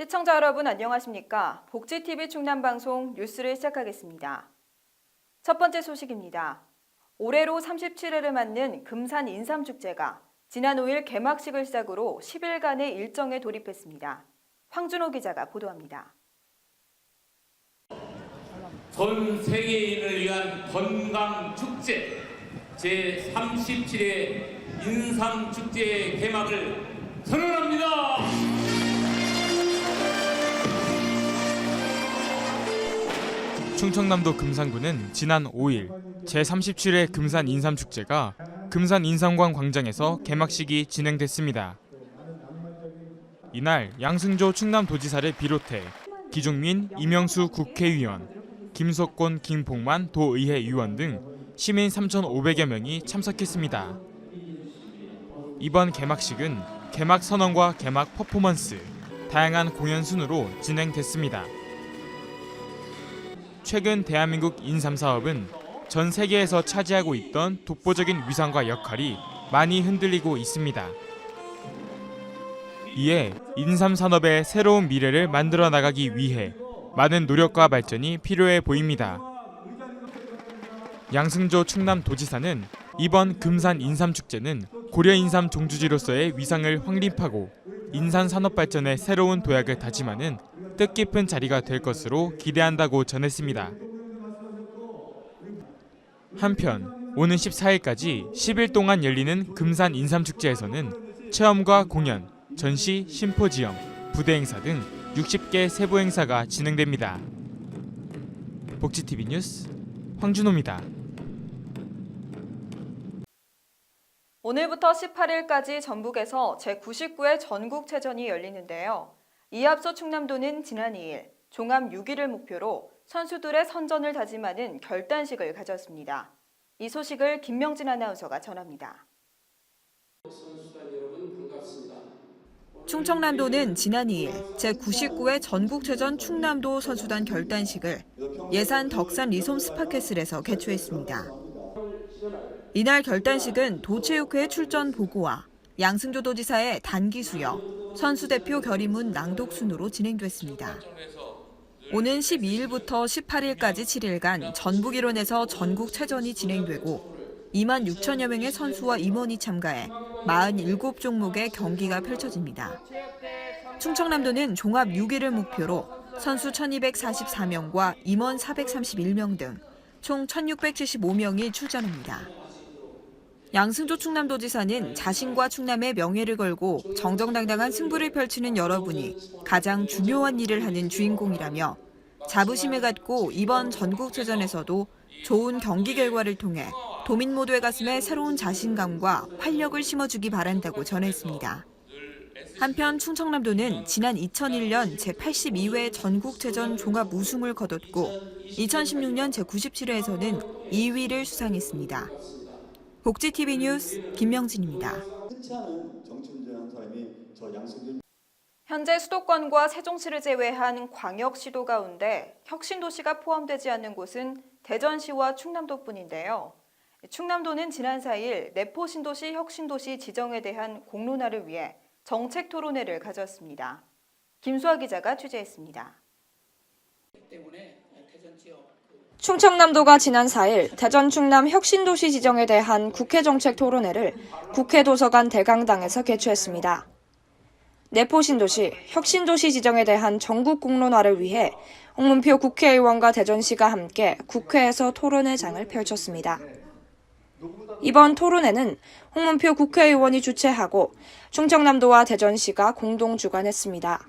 시청자 여러분 안녕하십니까? 복지TV 충남방송 뉴스를 시작하겠습니다. 첫 번째 소식입니다. 올해로 37회를 맞는 금산 인삼축제가 지난 5일 개막식을 시작으로 10일간의 일정에 돌입했습니다. 황준호 기자가 보도합니다. 전 세계인을 위한 건강축제 제37회 인삼축제의 개막을 선언합니다. 충청남도 금산구는 지난 5일 제37회 금산 인삼축제가 금산 인삼광 광장에서 개막식이 진행됐습니다. 이날 양승조 충남도지사를 비롯해 기중민, 이명수 국회의원, 김석곤, 김봉만 도의회 의원 등 시민 3,500여 명이 참석했습니다. 이번 개막식은 개막 선언과 개막 퍼포먼스, 다양한 공연 순으로 진행됐습니다. 최근 대한민국 인삼 사업은 전 세계에서 차지하고 있던 독보적인 위상과 역할이 많이 흔들리고 있습니다. 이에 인삼 산업의 새로운 미래를 만들어 나가기 위해 많은 노력과 발전이 필요해 보입니다. 양승조 충남도지사는 이번 금산 인삼축제는 고려 인삼 종주지로서의 위상을 확립하고 인삼 산업 발전의 새로운 도약을 다짐하는 뜻깊은 자리가 될 것으로 기대한다고 전했습니다. 한편 오는 14일까지 10일 동안 열리는 금산 인삼축제에서는 체험과 공연, 전시, 심포지엄, 부대 행사 등 60개 세부 행사가 진행됩니다. 복지TV 뉴스 황준호입니다. 오늘부터 18일까지 전북에서 제99회 전국체전이 열리는데요. 이에 앞서 충남도는 지난 2일 종합 6위를 목표로 선수들의 선전을 다짐하는 결단식을 가졌습니다. 이 소식을 김명진 아나운서가 전합니다. 충청남도는 지난 2일 제99회 전국체전 충남도 선수단 결단식을 예산 덕산 리솜 스파캐슬에서 개최했습니다. 이날 결단식은 도체육회 출전 보고와 양승조 도지사의 단기 수여, 선수대표 결의문 낭독 순으로 진행됐습니다. 오는 12일부터 18일까지 7일간 전북 일원에서 전국체전이 진행되고 2만 6천여 명의 선수와 임원이 참가해 47종목의 경기가 펼쳐집니다. 충청남도는 종합 6위를 목표로 선수 1,244명과 임원 431명 등 총 1,675명이 출전합니다. 양승조 충남도지사는 자신과 충남의 명예를 걸고 정정당당한 승부를 펼치는 여러분이 가장 중요한 일을 하는 주인공이라며 자부심을 갖고 이번 전국체전에서도 좋은 경기 결과를 통해 도민 모두의 가슴에 새로운 자신감과 활력을 심어주기 바란다고 전했습니다. 한편 충청남도는 지난 2001년 제82회 전국체전 종합 우승을 거뒀고 2016년 제97회에서는 2위를 수상했습니다. 복지TV 뉴스 김명진입니다. 현재 수도권과 세종시를 제외한 광역시도 가운데 혁신도시가 포함되지 않는 곳은 대전시와 충남도뿐인데요. 충남도는 지난 4일 내포신도시 혁신도시 지정에 대한 공론화를 위해 정책 토론회를 가졌습니다. 김수아 기자가 취재했습니다. 충청남도가 지난 4일 대전 충남 혁신도시 지정에 대한 국회 정책 토론회를 국회 도서관 대강당에서 개최했습니다. 내포신도시, 혁신도시 지정에 대한 전국 공론화를 위해 홍문표 국회의원과 대전시가 함께 국회에서 토론회장을 펼쳤습니다. 이번 토론회는 홍문표 국회의원이 주최하고 충청남도와 대전시가 공동 주관했습니다.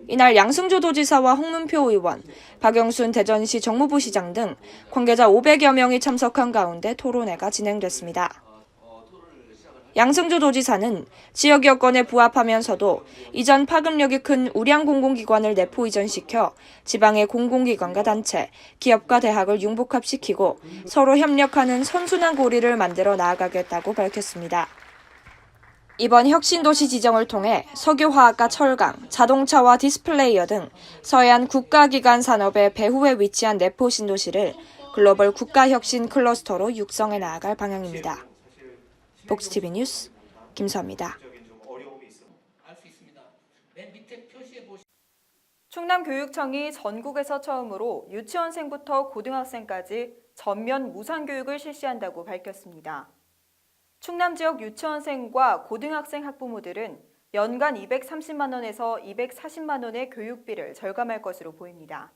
이날 양승조 도지사와 홍문표 의원, 박영순 대전시 정무부 시장 등 관계자 500여 명이 참석한 가운데 토론회가 진행됐습니다. 양승조 도지사는 지역 여건에 부합하면서도 이전 파급력이 큰 우량 공공기관을 내포 이전시켜 지방의 공공기관과 단체, 기업과 대학을 융복합시키고 서로 협력하는 선순환 고리를 만들어 나아가겠다고 밝혔습니다. 이번 혁신도시 지정을 통해 석유화학과 철강, 자동차와 디스플레이어 등 서해안 국가기관 산업의 배후에 위치한 내포신도시를 글로벌 국가혁신 클러스터로 육성해 나아갈 방향입니다. 복지TV 뉴스 김수아입니다. 충남교육청이 전국에서 처음으로 유치원생부터 고등학생까지 전면 무상교육을 실시한다고 밝혔습니다. 충남 지역 유치원생과 고등학생 학부모들은 연간 230만 원에서 240만 원의 교육비를 절감할 것으로 보입니다.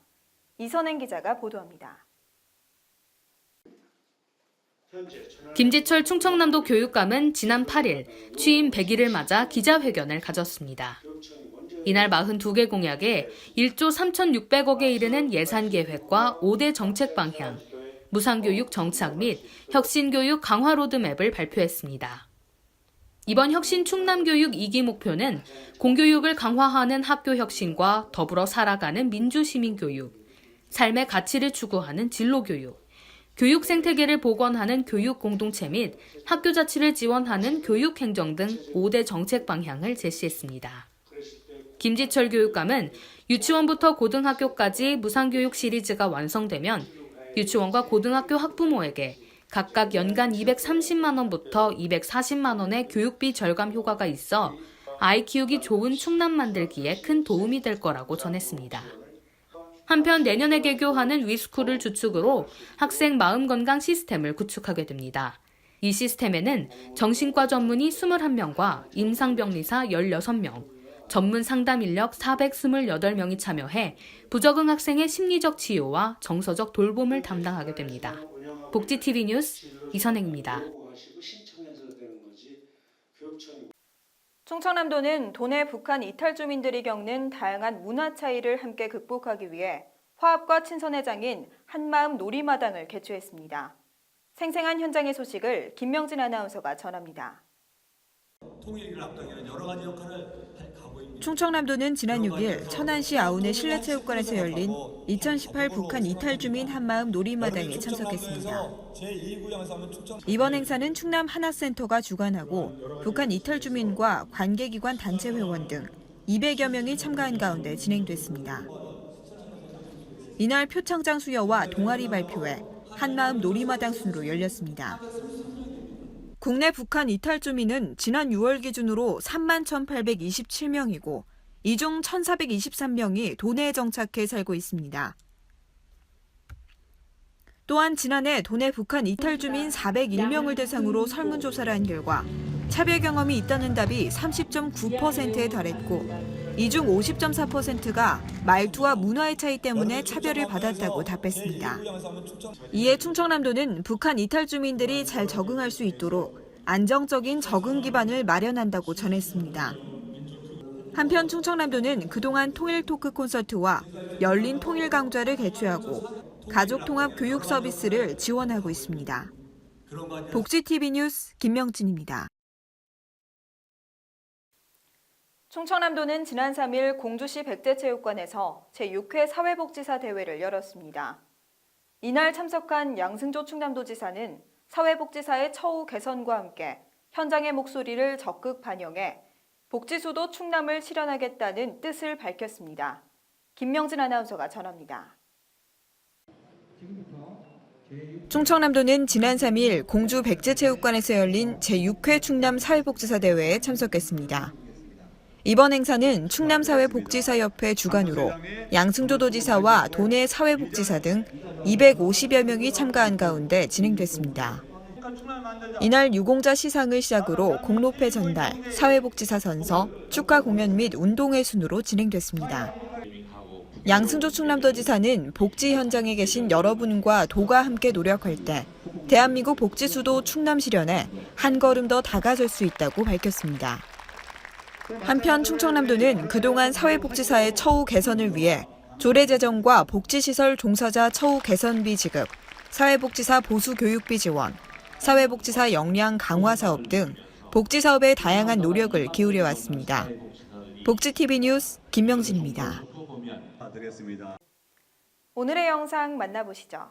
이선행 기자가 보도합니다. 김지철 충청남도 교육감은 지난 8일 취임 100일을 맞아 기자회견을 가졌습니다. 이날 42개 공약에 1조 3,600억에 이르는 예산 계획과 5대 정책 방향, 무상교육 정착 및 혁신교육 강화 로드맵을 발표했습니다. 이번 혁신 충남교육 2기 목표는 공교육을 강화하는 학교 혁신과 더불어 살아가는 민주시민교육, 삶의 가치를 추구하는 진로교육, 교육 생태계를 복원하는 교육 공동체 및 학교 자치를 지원하는 교육행정 등 5대 정책 방향을 제시했습니다. 김지철 교육감은 유치원부터 고등학교까지 무상교육 시리즈가 완성되면 유치원과 고등학교 학부모에게 각각 연간 230만 원부터 240만 원의 교육비 절감 효과가 있어 아이 키우기 좋은 충남 만들기에 큰 도움이 될 거라고 전했습니다. 한편 내년에 개교하는 위스쿨을 주축으로 학생 마음건강 시스템을 구축하게 됩니다. 이 시스템에는 정신과 전문의 21명과 임상병리사 16명, 전문 상담 인력 428명이 참여해 부적응 학생의 심리적 치유와 정서적 돌봄을 담당하게 됩니다. 복지TV 뉴스 이선행입니다. 충청남도는 도내 북한 이탈 주민들이 겪는 다양한 문화 차이를 함께 극복하기 위해 화합과 친선의 장인 한마음 놀이마당을 개최했습니다. 생생한 현장의 소식을 김명진 아나운서가 전합니다. 통일을 앞당기는 여러 가지 역할을 가고 있는 충청남도는 지난 6일 천안시 아운의 실내체육관에서 열린 2018 북한 이탈 주민 한마음 놀이마당에 참석했습니다. 이번 행사는 충남 하나센터가 주관하고 북한 이탈 주민과 관계기관 단체 회원 등 200여 명이 참가한 가운데 진행됐습니다. 이날 표창장 수여와 동아리 발표회, 한마음 놀이마당 순으로 열렸습니다. 국내 북한 이탈 주민은 지난 6월 기준으로 3만 1,827명이고 이 중 1,423명이 도내에 정착해 살고 있습니다. 또한 지난해 도내 북한 이탈 주민 401명을 대상으로 설문조사를 한 결과 차별 경험이 있다는 답이 30.9%에 달했고 이 중 50.4%가 말투와 문화의 차이 때문에 차별을 받았다고 답했습니다. 이에 충청남도는 북한 이탈 주민들이 잘 적응할 수 있도록 안정적인 적응 기반을 마련한다고 전했습니다. 한편 충청남도는 그동안 통일 토크 콘서트와 열린 통일 강좌를 개최하고 가족 통합 교육 서비스를 지원하고 있습니다. 복지TV 뉴스 김명진입니다. 충청남도는 지난 3일 공주시 백제체육관에서 제6회 사회복지사 대회를 열었습니다. 이날 참석한 양승조 충남도지사는 사회복지사의 처우 개선과 함께 현장의 목소리를 적극 반영해 복지수도 충남을 실현하겠다는 뜻을 밝혔습니다. 김명진 아나운서가 전합니다. 충청남도는 지난 3일 공주 백제체육관에서 열린 제6회 충남 사회복지사 대회에 참석했습니다. 이번 행사는 충남사회복지사협회 주관으로 양승조 도지사와 도내 사회복지사 등 250여 명이 참가한 가운데 진행됐습니다. 이날 유공자 시상을 시작으로 공로패 전달, 사회복지사 선서, 축하 공연 및 운동회 순으로 진행됐습니다. 양승조 충남도지사는 복지 현장에 계신 여러분과 도가 함께 노력할 때 대한민국 복지수도 충남 실현에 한 걸음 더 다가설 수 있다고 밝혔습니다. 한편 충청남도는 그동안 사회복지사의 처우 개선을 위해 조례제정과 복지시설 종사자 처우 개선비 지급, 사회복지사 보수 교육비 지원, 사회복지사 역량 강화 사업 등 복지사업에 다양한 노력을 기울여 왔습니다. 복지TV 뉴스 김명진입니다. 오늘의 영상 만나보시죠.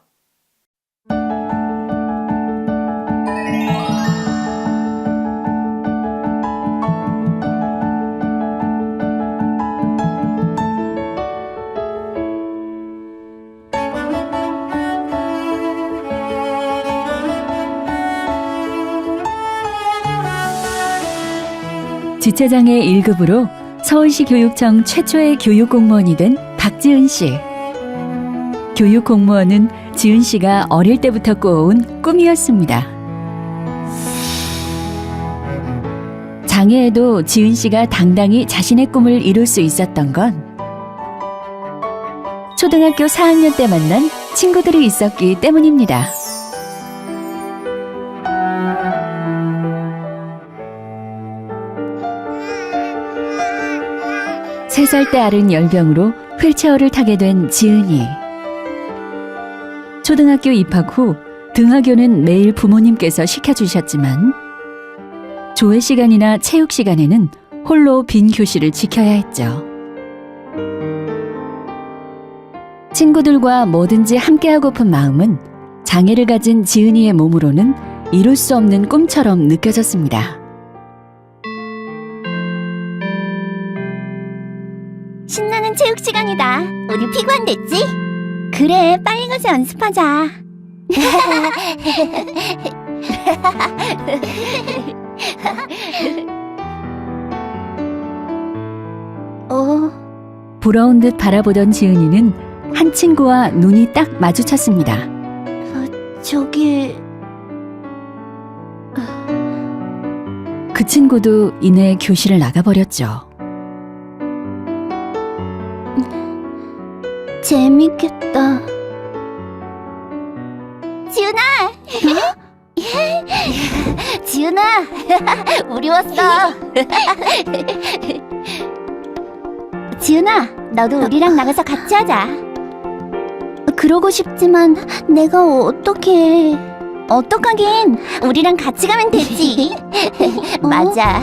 지체장애 1급으로 서울시 교육청 최초의 교육공무원이 된 박지은 씨. 교육 공무원은 지은 씨가 어릴 때부터 꿔온 꿈이었습니다. 장애에도 지은 씨가 당당히 자신의 꿈을 이룰 수 있었던 건 초등학교 4학년 때 만난 친구들이 있었기 때문입니다. 세 살 때 앓은 열병으로 휠체어를 타게 된 지은이. 초등학교 입학 후 등하교는 매일 부모님께서 시켜주셨지만 조회 시간이나 체육 시간에는 홀로 빈 교실을 지켜야 했죠. 친구들과 뭐든지 함께하고픈 마음은 장애를 가진 지은이의 몸으로는 이룰 수 없는 꿈처럼 느껴졌습니다. 신나는 체육 시간이다. 우리 피구 안 됐지? 그래, 빨리 가서 연습하자. 부러운 듯 바라보던 지은이는 한 친구와 눈이 딱 마주쳤습니다. 저기... 그 친구도 이내 교실을 나가버렸죠. 재밌겠다. 지은아! 지은아! 우리 왔어. 지은아, 너도 우리랑 나가서 같이 하자. 그러고 싶지만 내가 어떡해. 어떡하긴, 우리랑 같이 가면 되지. 맞아.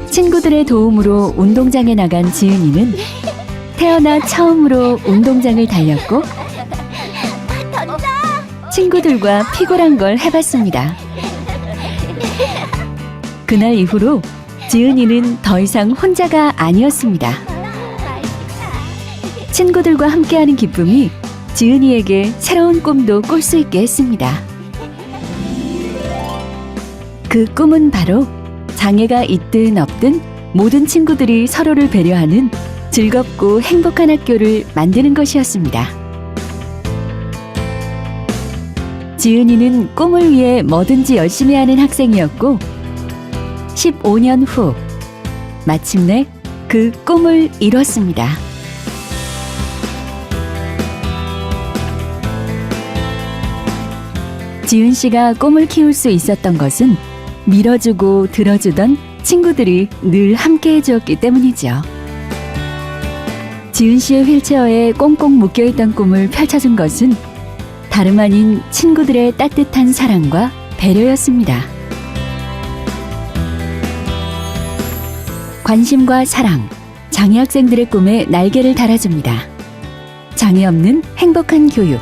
친구들의 도움으로 운동장에 나간 지은이는 태어나 처음으로 운동장을 달렸고 친구들과 피골한 걸 해봤습니다. 그날 이후로 지은이는 더 이상 혼자가 아니었습니다. 친구들과 함께하는 기쁨이 지은이에게 새로운 꿈도 꿀 수 있게 했습니다. 그 꿈은 바로 장애가 있든 없든 모든 친구들이 서로를 배려하는 즐겁고 행복한 학교를 만드는 것이었습니다. 지은이는 꿈을 위해 뭐든지 열심히 하는 학생이었고 15년 후 마침내 그 꿈을 이뤘습니다. 지은 씨가 꿈을 키울 수 있었던 것은 밀어주고 들어주던 친구들이 늘 함께해 주었기 때문이죠. 지은 씨의 휠체어에 꽁꽁 묶여있던 꿈을 펼쳐준 것은 다름 아닌 친구들의 따뜻한 사랑과 배려였습니다. 관심과 사랑, 장애 학생들의 꿈에 날개를 달아줍니다. 장애 없는 행복한 교육.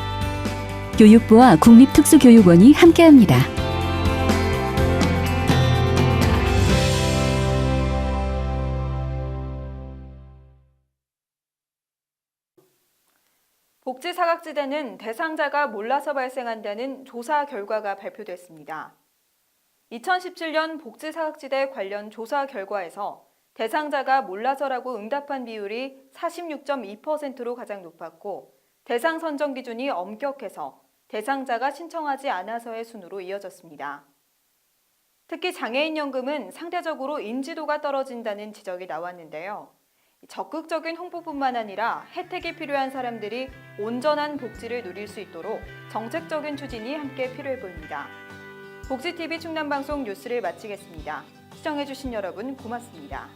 교육부와 국립특수교육원이 함께합니다. 복지사각지대는 대상자가 몰라서 발생한다는 조사 결과가 발표됐습니다. 2017년 복지사각지대 관련 조사 결과에서 대상자가 몰라서라고 응답한 비율이 46.2%로 가장 높았고 대상 선정 기준이 엄격해서 대상자가 신청하지 않아서의 순으로 이어졌습니다. 특히 장애인연금은 상대적으로 인지도가 떨어진다는 지적이 나왔는데요. 적극적인 홍보뿐만 아니라 혜택이 필요한 사람들이 온전한 복지를 누릴 수 있도록 정책적인 추진이 함께 필요해 보입니다. 복지TV 충남방송 뉴스를 마치겠습니다. 시청해주신 여러분 고맙습니다.